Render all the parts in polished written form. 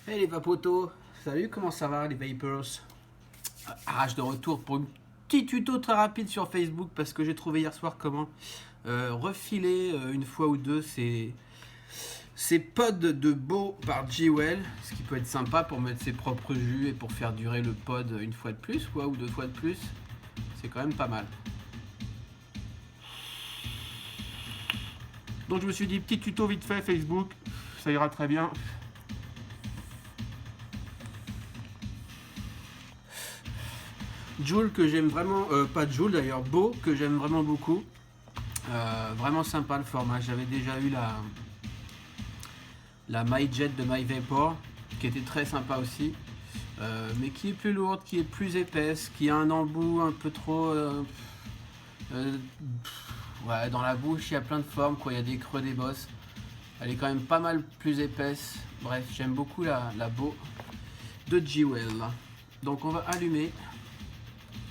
Hey les vapotos, salut, comment ça va les vapors? Arrache de retour pour un petit tuto très rapide sur Facebook parce que j'ai trouvé hier soir comment refiler une fois ou deux ces pods de Beau par Jewel, ce qui peut être sympa pour mettre ses propres jus et pour faire durer le pod une fois de plus quoi, ou deux fois de plus. C'est quand même pas mal. Donc je me suis dit petit tuto vite fait Facebook, ça ira très bien. Joule que j'aime vraiment, pas Joule d'ailleurs, Beau que j'aime vraiment beaucoup. Vraiment sympa le format. J'avais déjà eu la MyJet de MyVapor qui était très sympa aussi, mais qui est plus lourde, qui est plus épaisse, qui a un embout un peu trop. Ouais, dans la bouche, il y a plein de formes, quoi. Il y a des creux, des bosses. Elle est quand même pas mal plus épaisse. Bref, j'aime beaucoup la Beau de Jewel. Donc on va allumer.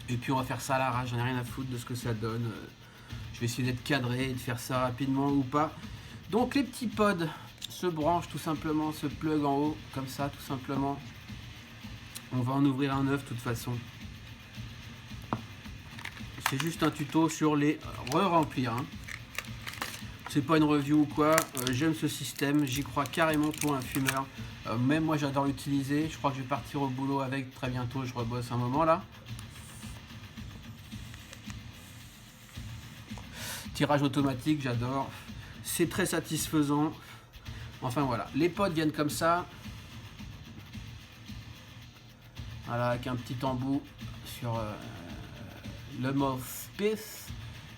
Et puis on va faire ça à l'arrache, j'en ai rien à foutre de ce que ça donne. Je vais essayer d'être cadré et de faire ça rapidement ou pas. Donc les petits pods se branchent tout simplement, se plug en haut, comme ça tout simplement. On va en ouvrir un neuf de toute façon. C'est juste un tuto sur les re-remplir. Hein. C'est pas une review ou quoi, j'aime ce système, j'y crois carrément pour un fumeur. Même moi j'adore l'utiliser, je crois que je vais partir au boulot avec très bientôt, je rebosse un moment là. Tirage automatique, j'adore. C'est très satisfaisant. Enfin voilà, les pods viennent comme ça. Voilà, avec un petit embout sur le mouthpiece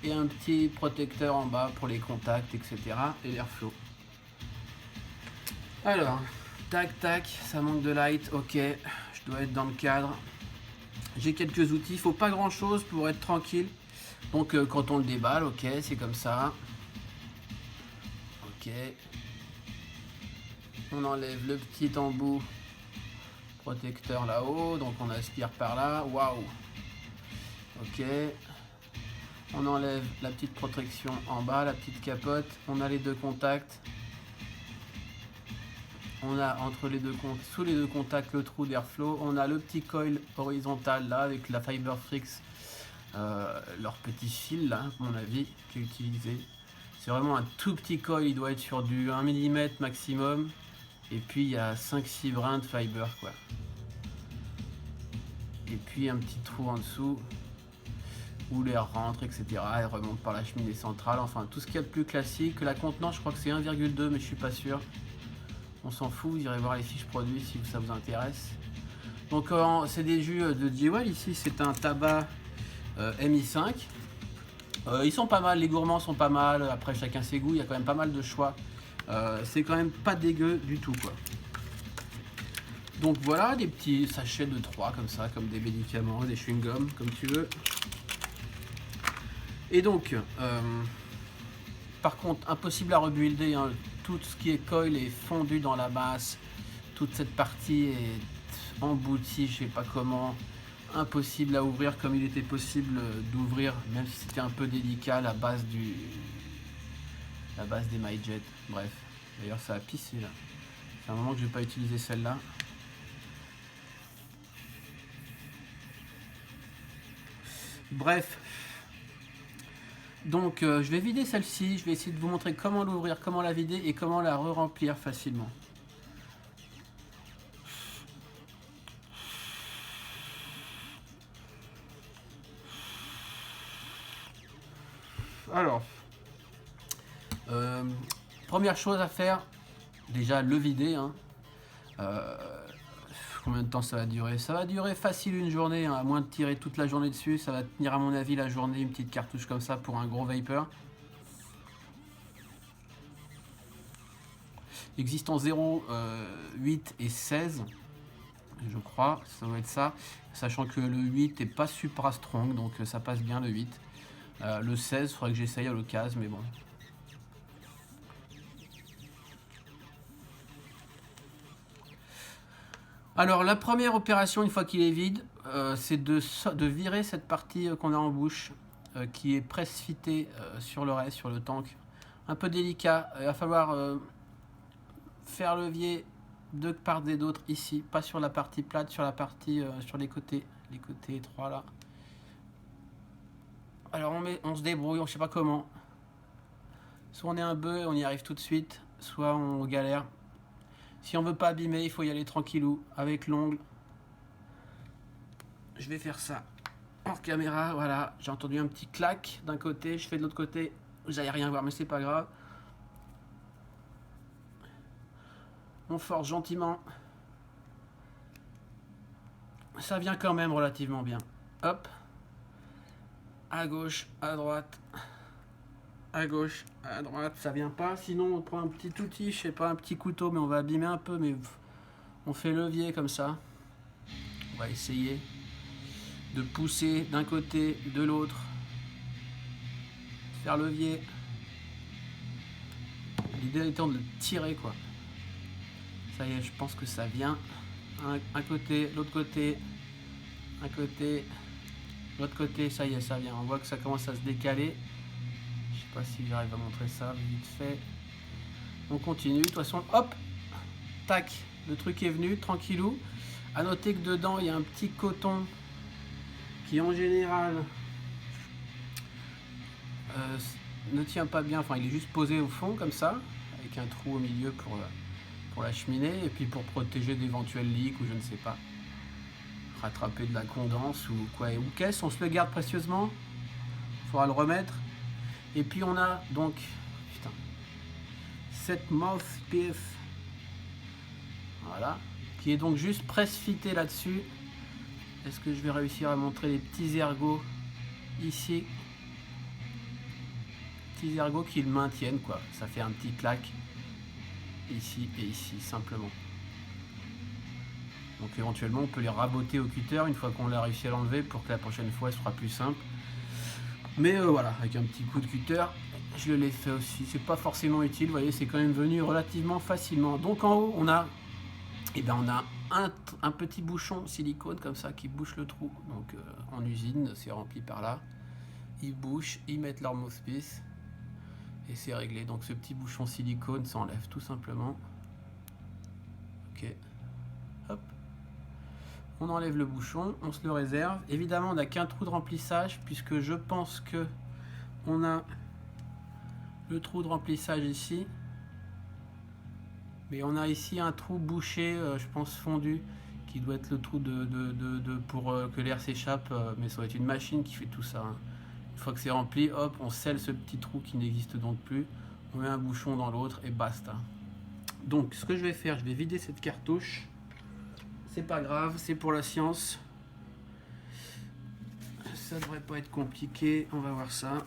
et un petit protecteur en bas pour les contacts, etc. et l'airflow. Alors, tac tac, ça manque de light, ok, je dois être dans le cadre. J'ai quelques outils, il faut pas grand chose pour être tranquille. Donc quand on le déballe, ok, c'est comme ça. Ok. On enlève le petit embout protecteur là-haut, donc on aspire par là, waouh. Ok. On enlève la petite protection en bas, la petite capote. On a les deux contacts. On a sous les deux contacts le trou d'airflow. On a le petit coil horizontal là avec la Fiberfrix, leur petit fil là, à mon avis, qui est utilisé. C'est vraiment un tout petit coil, il doit être sur du 1 mm maximum. Et puis il y a 5-6 brins de fiber quoi. Et puis un petit trou en dessous où l'air rentre, etc. Elle remonte par la cheminée centrale. Enfin, tout ce qu'il y a de plus classique. La contenance, je crois que c'est 1,2, mais je suis pas sûr. On s'en fout, vous irez voir les fiches produits si ça vous intéresse. Donc, c'est des jus de Jewel. Ici, c'est un tabac MI5. Ils sont pas mal, les gourmands sont pas mal. Après, chacun ses goûts, il y a quand même pas mal de choix. C'est quand même pas dégueu du tout, quoi. Donc voilà, des petits sachets de 3 comme ça, comme des médicaments, des chewing-gums, comme tu veux. Et donc, par contre, impossible à rebuilder. Hein. Tout ce qui est coil est fondu dans la masse. Toute cette partie est emboutie, je sais pas comment. Impossible à ouvrir comme il était possible d'ouvrir, même si c'était un peu délicat, la base des MyJet. Bref, d'ailleurs ça a pissé là. C'est un moment que je n'ai pas utilisé celle-là. Bref. Donc je vais vider celle-ci, je vais essayer de vous montrer comment l'ouvrir, comment la vider et comment la re-remplir facilement. Alors, première chose à faire, déjà le vider. Hein. Combien de temps ça va durer? Ça va durer facile une journée, hein, à moins de tirer toute la journée dessus. Ça va tenir à mon avis la journée, une petite cartouche comme ça pour un gros vapor. Il existe en 0, 8 et 16, je crois, ça doit être ça. Sachant que le 8 est pas super strong, donc ça passe bien le 8. Le 16, il faudrait que j'essaye à l'occasion, mais bon. Alors la première opération, une fois qu'il est vide, c'est de virer cette partie qu'on a en bouche, qui est press-fitée sur le reste, sur le tank. Un peu délicat, il va falloir faire levier de part et d'autre ici, pas sur la partie plate, sur la partie sur les côtés étroits là. Alors on se débrouille, on sait pas comment. Soit on est un bœuf, on y arrive tout de suite, soit on galère. Si on veut pas abîmer, il faut y aller tranquillou avec l'ongle. Je vais faire ça hors caméra, voilà. J'ai entendu un petit clac d'un côté, je fais de l'autre côté. Vous n'allez rien voir, mais c'est pas grave. On force gentiment. Ça vient quand même relativement bien. Hop. À gauche, à droite. À gauche, à droite. Ça vient pas. Sinon, on prend un petit outil, je sais pas, un petit couteau, mais on va abîmer un peu. Mais on fait levier comme ça. On va essayer de pousser d'un côté, de l'autre. Faire levier. L'idée étant de le tirer, quoi. Ça y est, je pense que ça vient. Un côté, l'autre côté, un côté, l'autre côté, ça y est, ça vient. On voit que ça commence à se décaler. Je sais pas si j'arrive à montrer ça vite fait. On continue, de toute façon, hop, tac, le truc est venu, tranquillou. À noter que dedans, il y a un petit coton qui en général ne tient pas bien, enfin il est juste posé au fond comme ça, avec un trou au milieu pour la cheminée, et puis pour protéger d'éventuels leaks ou je ne sais pas, rattraper de la condense ou quoi, ou qu'est-ce, on se le garde précieusement, il faudra le remettre. Et puis on a donc, putain, cette mouthpiece, voilà, qui est donc juste presse-fitée là-dessus. Est-ce que je vais réussir à montrer les petits ergots ici, petits ergots qui le maintiennent, quoi. Ça fait un petit clac ici et ici simplement. Donc éventuellement on peut les raboter au cutter une fois qu'on l'a réussi à l'enlever pour que la prochaine fois ce sera plus simple. Mais voilà, avec un petit coup de cutter, je l'ai fait aussi. C'est pas forcément utile, vous voyez, c'est quand même venu relativement facilement. Donc en haut, on a un petit bouchon silicone comme ça qui bouche le trou. Donc en usine, c'est rempli par là. Ils bouchent, ils mettent leur mouthpiece et c'est réglé. Donc ce petit bouchon silicone s'enlève tout simplement. Ok, hop. On enlève le bouchon, on se le réserve. Évidemment, on n'a qu'un trou de remplissage puisque je pense que on a le trou de remplissage ici. Mais on a ici un trou bouché, je pense fondu, qui doit être le trou pour que l'air s'échappe. Mais ça va être une machine qui fait tout ça. Hein. Une fois que c'est rempli, hop, on scelle ce petit trou qui n'existe donc plus. On met un bouchon dans l'autre et basta. Donc, ce que je vais faire, je vais vider cette cartouche. C'est pas grave, c'est pour la science. Ça devrait pas être compliqué, on va voir ça.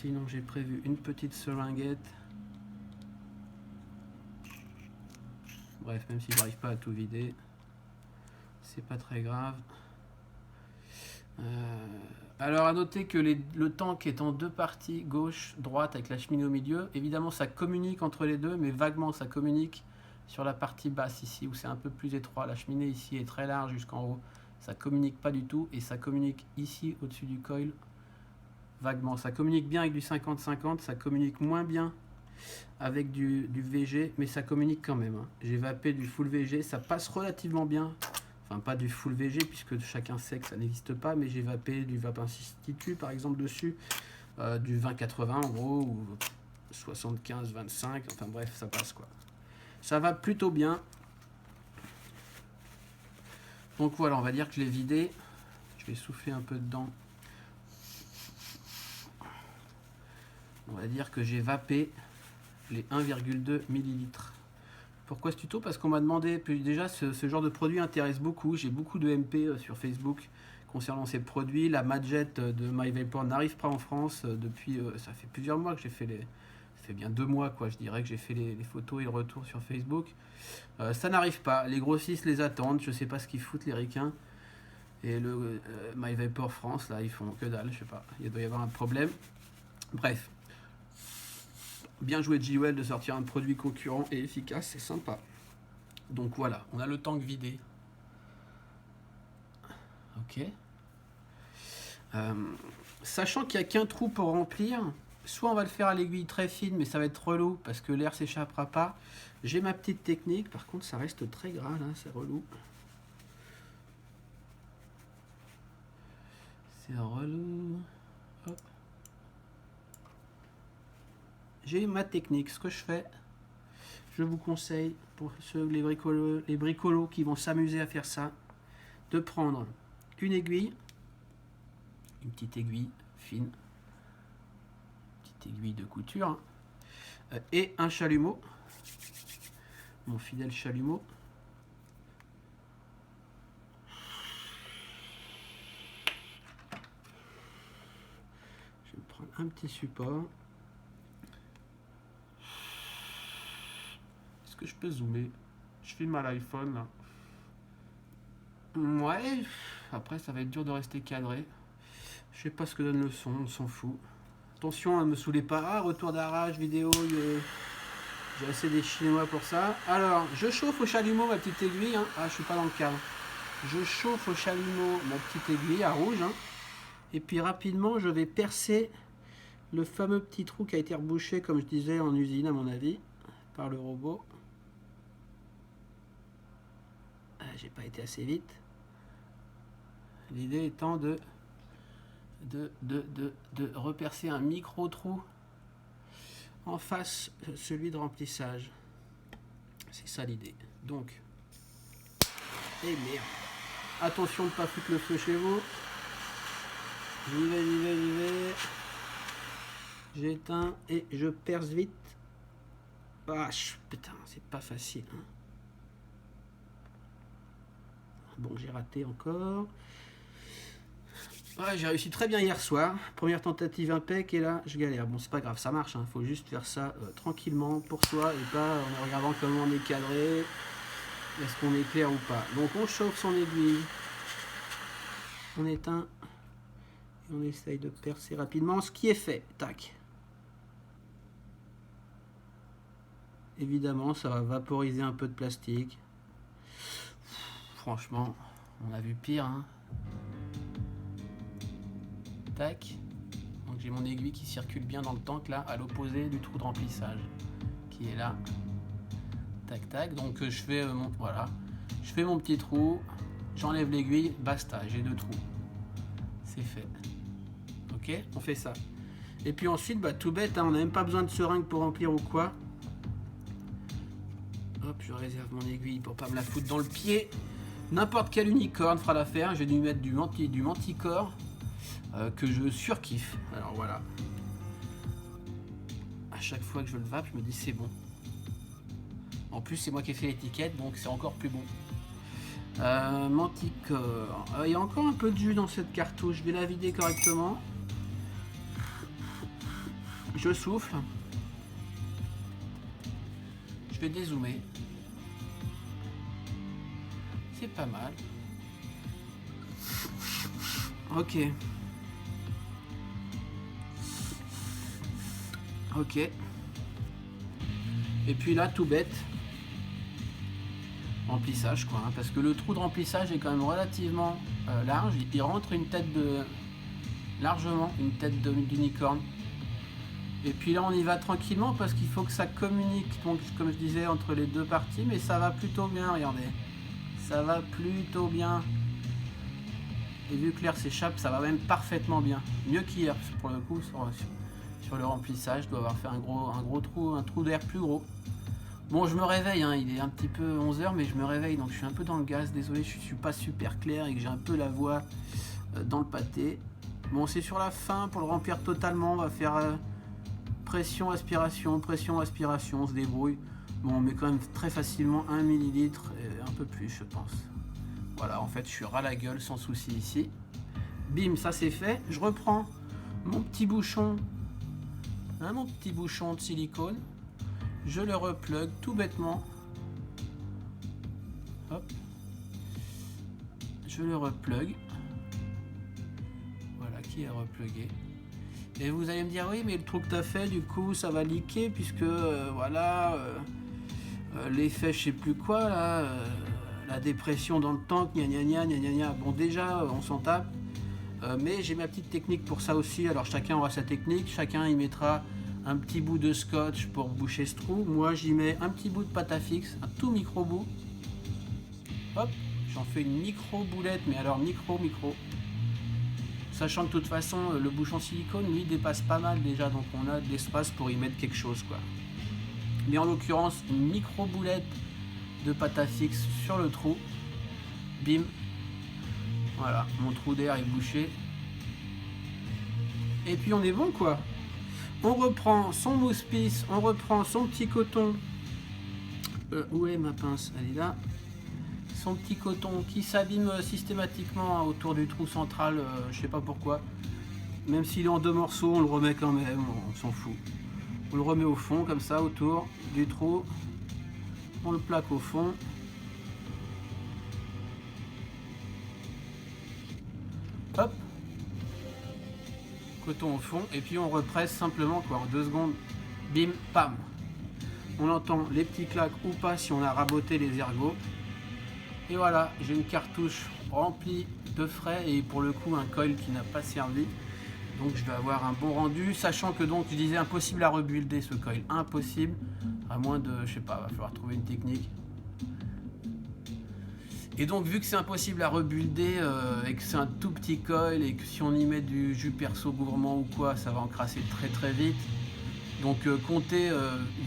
Sinon, j'ai prévu une petite seringuette. Bref, même si j'arrive pas à tout vider, c'est pas très grave. Alors à noter que le tank est en deux parties, gauche, droite, avec la cheminée au milieu. Évidemment, ça communique entre les deux, mais vaguement ça communique sur la partie basse ici, où c'est un peu plus étroit. La cheminée ici est très large jusqu'en haut. Ça communique pas du tout, et ça communique ici, au-dessus du coil, vaguement. Ça communique bien avec du 50-50, ça communique moins bien avec du VG, mais ça communique quand même. Hein. J'ai vapé du full VG, ça passe relativement bien. Enfin, pas du full VG, puisque chacun sait que ça n'existe pas, mais j'ai vapé du Vape Institut, par exemple, dessus, du 20-80 en gros, ou 75-25, enfin bref, ça passe quoi. Ça va plutôt bien. Donc voilà, on va dire que je l'ai vidé. Je vais souffler un peu dedans. On va dire que j'ai vapé les 1,2 ml. Pourquoi ce tuto? Parce qu'on m'a demandé, déjà ce genre de produit intéresse beaucoup, j'ai beaucoup de MP sur Facebook concernant ces produits. La Madjet de MyVapor n'arrive pas en France depuis, ça fait plusieurs mois que j'ai fait ça fait bien 2 mois quoi, je dirais que j'ai fait les photos et le retour sur Facebook. Ça n'arrive pas, les grossistes les attendent, je sais pas ce qu'ils foutent les ricains. Et le MyVapor France, là, ils font que dalle, je sais pas, il doit y avoir un problème. Bref. Bien joué JWell de sortir un produit concurrent et efficace, c'est sympa. Donc voilà, on a le tank vidé. Ok. Sachant qu'il n'y a qu'un trou pour remplir, soit on va le faire à l'aiguille très fine, mais ça va être relou parce que l'air s'échappera pas. J'ai ma petite technique, par contre ça reste très gras là, c'est relou. C'est relou. Hop. J'ai ma technique, ce que je fais, je vous conseille pour ceux, les bricolos qui vont s'amuser à faire ça, de prendre une aiguille, une petite aiguille fine, petite aiguille de couture, hein, et un chalumeau, mon fidèle chalumeau. Je vais prendre un petit support. Est-ce que je peux zoomer? Je filme à l'iPhone là. Ouais, après ça va être dur de rester cadré. Je sais pas ce que donne le son, on s'en fout. Attention, ne me saoulez pas. Ah, retour d'arrache, vidéo, j'ai assez des chinois pour ça. Alors, je chauffe au chalumeau ma petite aiguille. Hein. Ah, je suis pas dans le cadre. Je chauffe au chalumeau ma petite aiguille à rouge. Hein. Et puis rapidement, je vais percer le fameux petit trou qui a été rebouché, comme je disais, en usine à mon avis, par le robot. Ah, j'ai pas été assez vite. L'idée étant de repercer un micro trou en face, celui de remplissage. C'est ça l'idée. Donc, et merde. Attention de ne pas foutre le feu chez vous. J'y vais, j'y vais, j'y vais. J'éteins et je perce vite. Ah, putain, c'est pas facile. Hein. Bon, j'ai raté encore. Ouais, j'ai réussi très bien hier soir. Première tentative impec et là, je galère. Bon, c'est pas grave, ça marche. Hein. Faut juste faire ça tranquillement pour soi et pas en regardant comment on est cadré. Est-ce qu'on est clair ou pas. Donc, on chauffe son aiguille. On éteint. Et on essaye de percer rapidement. Ce qui est fait. Tac. Évidemment, ça va vaporiser un peu de plastique. Franchement, on a vu pire. Hein. Tac. Donc j'ai mon aiguille qui circule bien dans le tank là, à l'opposé du trou de remplissage qui est là. Tac tac. Donc je fais voilà, je fais mon petit trou, j'enlève l'aiguille, basta, j'ai 2 trous. C'est fait. Ok, on fait ça. Et puis ensuite, bah, tout bête, hein, on n'a même pas besoin de seringue pour remplir ou quoi. Hop, je réserve mon aiguille pour pas me la foutre dans le pied. N'importe quel unicorne fera l'affaire. J'ai dû mettre du Manticore. Que je surkiffe. Alors voilà. À chaque fois que je le vape, je me dis c'est bon. En plus, c'est moi qui ai fait l'étiquette, donc c'est encore plus bon. Manticore. Il y a encore un peu de jus dans cette cartouche. Je vais la vider correctement. Je souffle. Je vais dézoomer. C'est pas mal. Ok. Ok. Et puis là, tout bête. Remplissage, quoi. Hein, parce que le trou de remplissage est quand même relativement large. Il rentre une tête de... largement, une tête d'unicorne. Et puis là, on y va tranquillement parce qu'il faut que ça communique, donc, comme je disais, entre les deux parties. Mais ça va plutôt bien, regardez. Ça va plutôt bien. Et vu que l'air s'échappe, ça va même parfaitement bien. Mieux qu'hier, pour le coup, sur le remplissage. Je dois avoir fait un gros trou, un trou d'air plus gros. Bon, je me réveille, hein, il est un petit peu 11h, mais je me réveille, donc je suis un peu dans le gaz. Désolé, je suis pas super clair et que j'ai un peu la voix dans le pâté. Bon, c'est sur la fin, pour le remplir totalement, on va faire pression, aspiration, on se débrouille. Bon, on met quand même très facilement 1 millilitre, et un peu plus, je pense. Voilà, en fait, je suis ras la gueule, sans souci ici. Bim, ça c'est fait. Je reprends mon petit bouchon, hein, mon petit bouchon de silicone. Je le replug tout bêtement. Hop. Je le replug. Voilà, qui est replugué. Et vous allez me dire, oui, mais le trou que tu as fait, du coup, ça va leaker, puisque, voilà, l'effet, je sais plus quoi, là, la dépression dans le tank, gna gna gna gna gna gna. Bon, déjà, on s'en tape. Mais j'ai ma petite technique pour ça aussi. Alors, chacun aura sa technique, chacun y mettra un petit bout de scotch pour boucher ce trou. Moi j'y mets un petit bout de pâte à fixe, un tout micro bout. Hop, j'en fais une micro boulette, mais alors micro. Sachant que de toute façon le bouchon silicone lui dépasse pas mal déjà, donc on a de l'espace pour y mettre quelque chose quoi. Mais en l'occurrence une micro boulette de pâte à fixe sur le trou. Bim. Voilà, mon trou d'air est bouché. Et puis on est bon quoi. On reprend son mousse-pisse, on reprend son petit coton. Où est ma pince? Elle est là. Son petit coton qui s'abîme systématiquement autour du trou central, je sais pas pourquoi. Même s'il est en 2 morceaux, on le remet quand même, on s'en fout. On le remet au fond comme ça autour du trou. On le plaque au fond. Hop. Coton au fond et puis on represse simplement quoi, en 2 secondes. Bim, pam. On entend les petits claques ou pas si on a raboté les ergots. Et voilà, j'ai une cartouche remplie de frais et pour le coup un coil qui n'a pas servi. Donc je vais avoir un bon rendu, sachant que donc je disais impossible à rebuilder ce coil, impossible, à moins de, je sais pas, va falloir trouver une technique. Et donc vu que c'est impossible à rebuilder et que c'est un tout petit coil et que si on y met du jus perso gourmand ou quoi, ça va encrasser très vite. Donc comptez,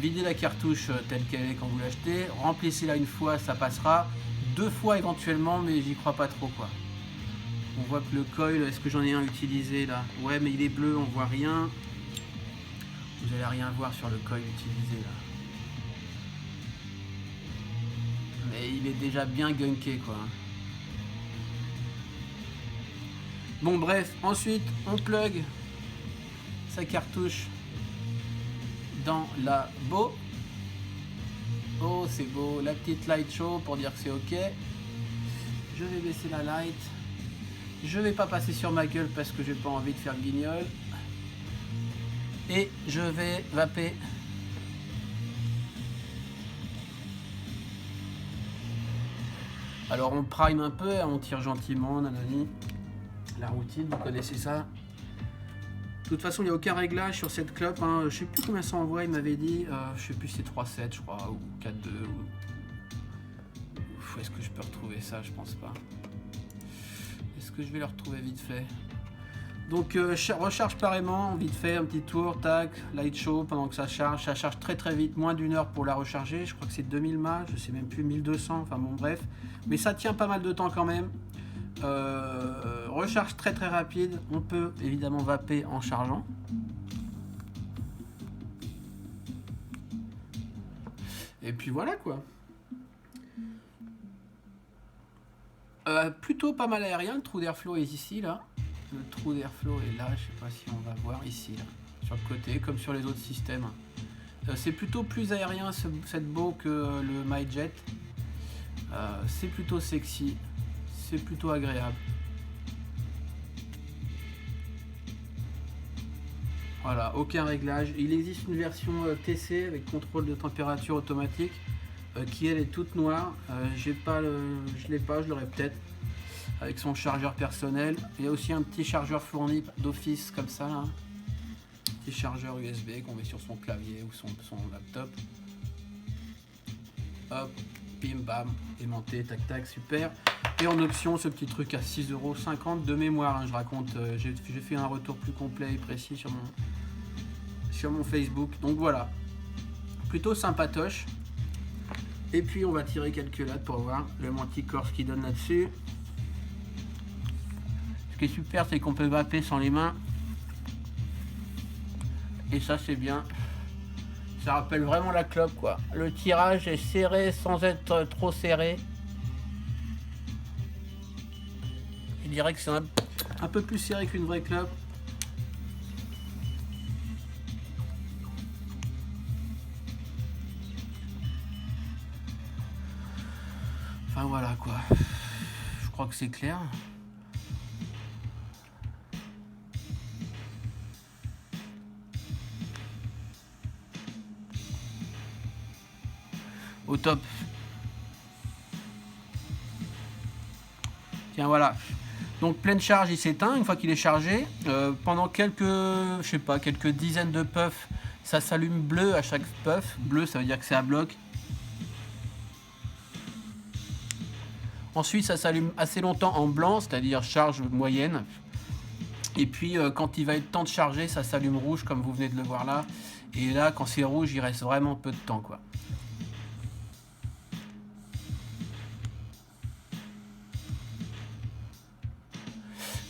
videz la cartouche telle qu'elle est quand vous l'achetez, remplissez-la une fois, ça passera. 2 fois éventuellement, mais j'y crois pas trop quoi. On voit que le coil, est-ce que j'en ai un utilisé là? Ouais, mais il est bleu, on voit rien. Vous allez rien voir sur le coil utilisé là. Mais il est déjà bien gunké quoi. Bon bref, ensuite on plug sa cartouche dans la bow. Oh c'est beau, la petite light show pour dire que c'est ok. Je vais baisser la light. Je vais pas passer sur ma gueule parce que j'ai pas envie de faire le guignol. Et je vais vaper. Alors on prime un peu, on tire gentiment, nanani. La routine, vous connaissez ça. De toute façon, il n'y a aucun réglage sur cette clope. Hein. Je sais plus combien ça envoie, il m'avait dit. Je sais plus si c'est 3,7 je crois, ou 4,2. Ou... Est-ce que je peux retrouver ça? Je pense pas. Est-ce que je vais le retrouver vite fait? Donc recharge par aimant, vite fait, un petit tour, tac, light show pendant que ça charge. Ça charge très vite, moins d'1 heure pour la recharger. Je crois que c'est 2000 mAh, je sais même plus, 1200, enfin bon bref. Mais ça tient pas mal de temps quand même. Recharge très rapide. On peut évidemment vaper en chargeant. Et puis voilà quoi. Plutôt pas mal aérien, le trou d'airflow est ici là. Le trou d'airflow est là, je sais pas si on va voir ici là, sur le côté comme sur les autres systèmes. C'est plutôt plus aérien cette bow que le MyJet. C'est plutôt sexy, c'est plutôt agréable. Voilà, aucun réglage. Il existe une version TC avec contrôle de température automatique qui elle est toute noire. Je l'ai pas, je l'aurais peut-être. Avec son chargeur personnel. Il y a aussi un petit chargeur fourni d'office comme ça. Là. Petit chargeur USB qu'on met sur son clavier ou son laptop. Hop, bim bam, aimanté, tac tac, super. Et en option, ce petit truc à 6,50 € de mémoire. Hein, je raconte, j'ai fait un retour plus complet et précis sur mon Facebook. Donc voilà, plutôt sympatoche. Et puis on va tirer quelques lattes pour voir le Manticore qui donne là-dessus. Ce qui est super, c'est qu'on peut vaper sans les mains. Et ça, c'est bien. Ça rappelle vraiment la clope, quoi. Le tirage est serré sans être trop serré. Je dirais que c'est un peu plus serré qu'une vraie clope. Enfin voilà quoi. Je crois que c'est clair. Au top. Tiens voilà. Donc pleine charge, il s'éteint une fois qu'il est chargé. Pendant quelques dizaines de puffs, Ça s'allume bleu à chaque puff. Bleu, ça veut dire que c'est à bloc. Ensuite, ça s'allume assez longtemps en blanc, c'est-à-dire charge moyenne. Et puis, quand il va être temps de charger, ça s'allume rouge, comme vous venez de le voir là. Et là, quand c'est rouge, il reste vraiment peu de temps, quoi.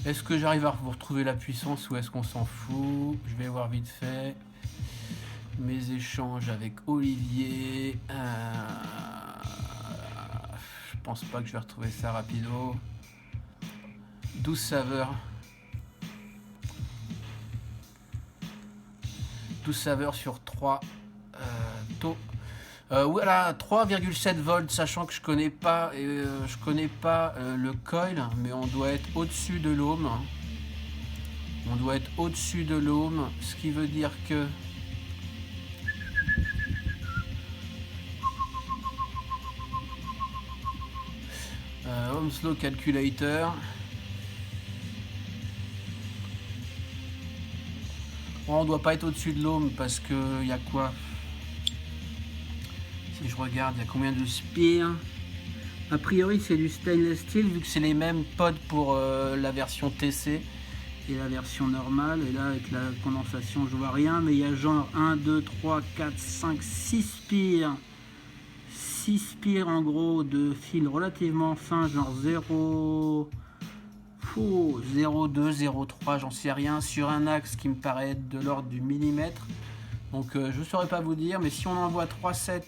Est-ce que j'arrive à vous retrouver la puissance ou est-ce qu'on s'en fout? Je vais voir vite fait mes échanges avec Olivier. Je pense pas que je vais retrouver ça rapido. 12 saveurs. 12 saveurs sur 3 taux. Voilà, 3,7 volts, sachant que je connais pas le coil, mais on doit être au-dessus de l'ohm. On doit être au-dessus de l'ohm, ce qui veut dire que Ohm's Law Calculator. Bon, on doit pas être au-dessus de l'ohm parce que il y a quoi? Si je regarde, il y a combien de spires? A priori, c'est du stainless steel vu que c'est les mêmes pods pour la version TC et la version normale. Et là, avec la condensation, je vois rien, mais il y a genre 1, 2, 3, 4, 5, 6 spires. 6 spires en gros de fil relativement fin, genre 0, 0,2, 0,3, j'en sais rien, sur un axe qui me paraît être de l'ordre du millimètre. Donc je ne saurais pas vous dire, mais si on envoie 3,7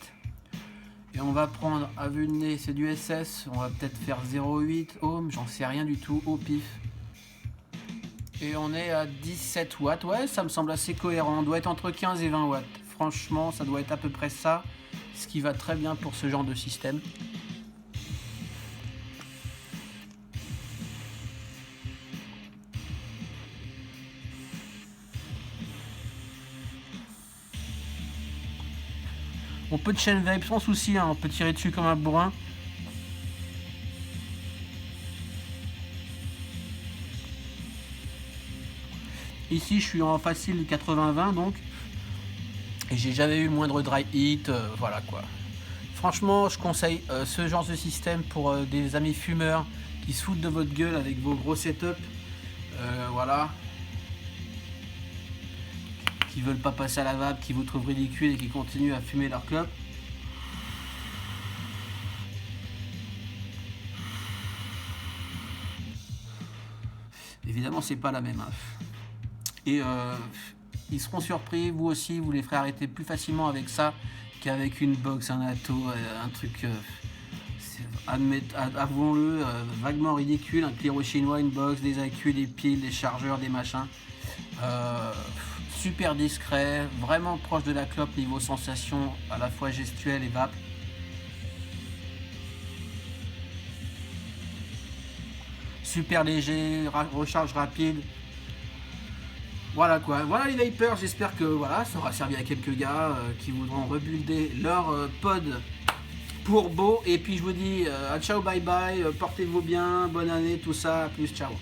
et on va prendre à vue de nez, c'est du SS, on va peut-être faire 0,8 ohm, j'en sais rien du tout, au pif. Et on est à 17 watts, ouais, ça me semble assez cohérent, on doit être entre 15 et 20 watts. Franchement, ça doit être à peu près ça, ce qui va très bien pour ce genre de système. On peut de chaîne vape sans souci, hein, on peut tirer dessus comme un bourrin. Ici je suis en facile 80-20 donc. Et j'ai jamais eu le moindre dry hit, voilà quoi. Franchement je conseille ce genre de système pour des amis fumeurs qui se foutent de votre gueule avec vos gros setups. Voilà. Qui veulent pas passer à la vape, qui vous trouvent ridicule et qui continuent à fumer leur clope. Évidemment, c'est pas la même. Et ils seront surpris, vous aussi, vous les ferez arrêter plus facilement avec ça qu'avec une box, un atto, un truc, avouons-le, vaguement ridicule, un Cliro chinois, une box, des accus, des piles, des chargeurs, des machins. Super discret, vraiment proche de la clope niveau sensation à la fois gestuelle et vape. Super léger, recharge rapide. Voilà quoi, voilà les vapers, j'espère que voilà, ça aura servi à quelques gars qui voudront rebuilder leur pod pour beau. Et puis je vous dis à ciao, bye bye, portez-vous bien, bonne année, tout ça, plus ciao.